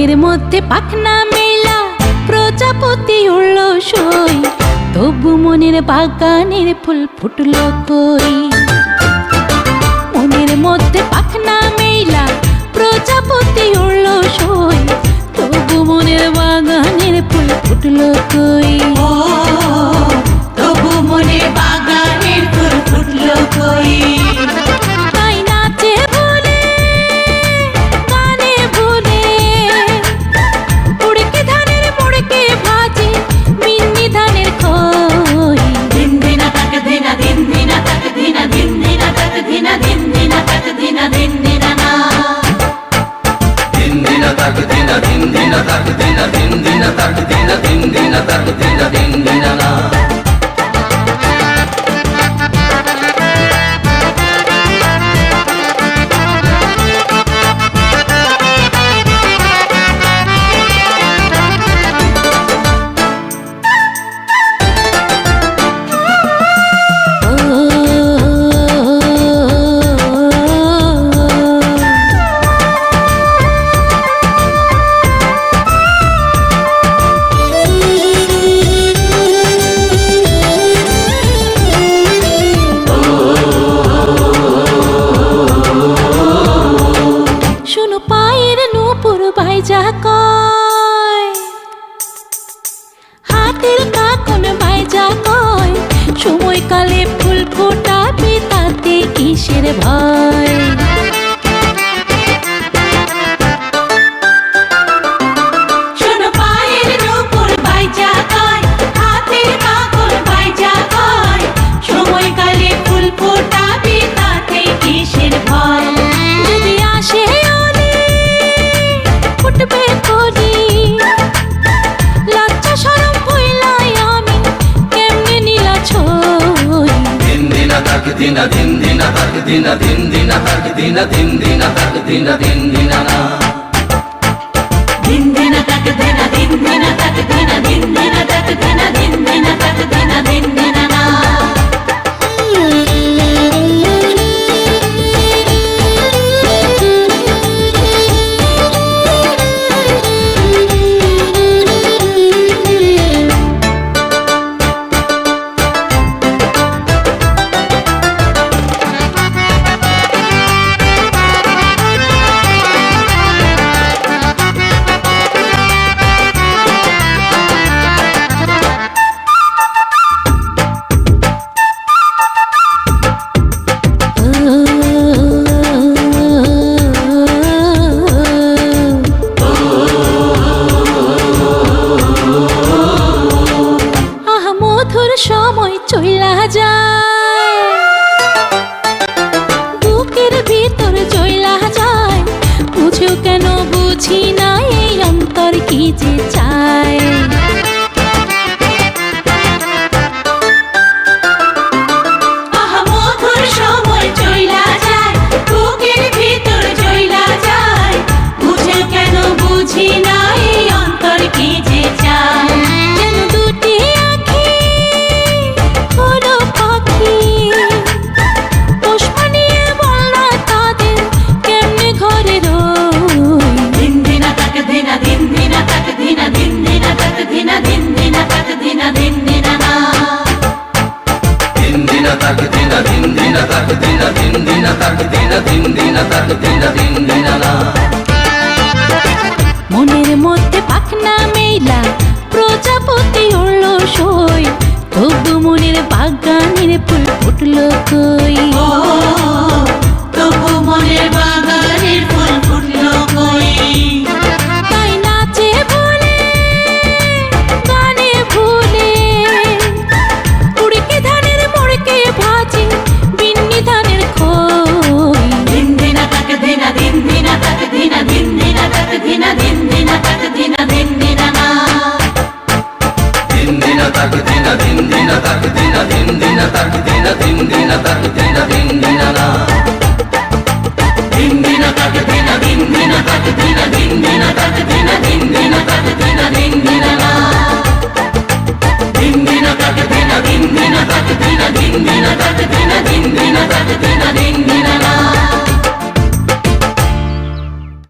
মনের মধ্যে পাখনা মেলা প্রজাপতি উড়ল সই, তবু মনের বাগানের ফুল ফুটলো কই। মনের মধ্যে পাখনা মেলা প্রজাপতি উড়ল সই, তবু মনের বাগানের ফুল ফুটলো কই। তবু মনের বাগানের ফুল ফুটলো কই। তাই নাচে ভুলে গানে ভুলে, উড়কে ধানের মুড়কে ভাজি মিন্নি ধানের খই। দিন দিনা তাক দিনা দিন দিনা তাক দিনা দিন দিনা তাক দিনা দিন দিনা তাক দিনা দিন দিনা না। দিন দিনা তাক দিনা দিন দিনা তাক দিনা দিন দিনা তাক দিনা দিন দিনা তাক দিনা দিন দিনা না। শোনো পায়ের নূপুর বাইজা কয়, হাতের কাকন বাইজা কয়, সময়কালে ফুল ফোটাবে তাতে কিসের ভয়। শোনো পায়ের নূপুর বাইজা কয়, হাতের কাকন বাইজা কয়, সময়কালে ফুল ফোটাবে তাতে কিসের ভয়। যদি আসে অলি ফুটবে কলি, লজ্জা শরম ভুইলাই আমি কেমনে নীলা ছই। দিন দিনা তাক দিনা দিন দিনা তাক দিনা দিন দিনা তাক দিনা দিন দিনা তাক দিনা দিন দিনা না। দিন দিনা তাক দিনা দিন দিনা তাক দিনা দিন দিনা তাক দিনা দিন দিনা তাক দিনা দিন দিনা না। আহা মধুর সময় চইলা যায়, বুকের ভিতর চইলা যায়, বুঝেও কেন বুঝি না এই অন্তর কি যে চায়। আহা মধুর সময় চইলা যায়, বুকের ভিতর চইলা যায়, বুঝে কেন বুঝি না এই অন্তর কি যে চায়। যেন দুটি আঁখি হলো পাখি, পুষ্প নিয়ে বলনা তাদের কেমনে ঘরে রই। দিন দিনা তাক দিনা দিন দিনা তাক দিনা দিন দিনা তাক দিনা দিন দিনা তাক দিনা দিন দিনা না। দিন দিনা তাক দিনা দিন দিনা তাক দিনা দিন দিনা তাক দিনা দিন দিনা তাক দিনা দিন দিনা না। মনের মধ্যে পাখনা মেলা প্রজাপতি উড়ল সই, তবু মনের বাগানের ফুল ফুটলো কই। তবু মনের বাগানের ফুল ফুটলো কই। তাই নাচে ভুলে গানে ভুলে, উড়কে ধানের মুড়কে ভাজি বিন্নি ধানের খই। দিন দিনা তাক দিনা দিন দিনা তাক দিনা দিন দিনা তাক দিনা দিন দিনা তাক দিনা দিন দিনা না। দিন দিনা তাক দিনা দিন দিনা তাক দিনা দিন দিনা তাক দিনা দিন দিনা তাক দিনা দিন দিনা না। দিন দিনা তাক দিনা দিন দিনা তাক দিনা দিন দিনা তাক দিনা দিন দিনা তাক দিনা দিন দিনা না। দিন দিনা তাক দিনা দিন দিনা তাক দিনা দিন দিনা তাক দিনা দিন দিনা তাক দিনা দিন দিনা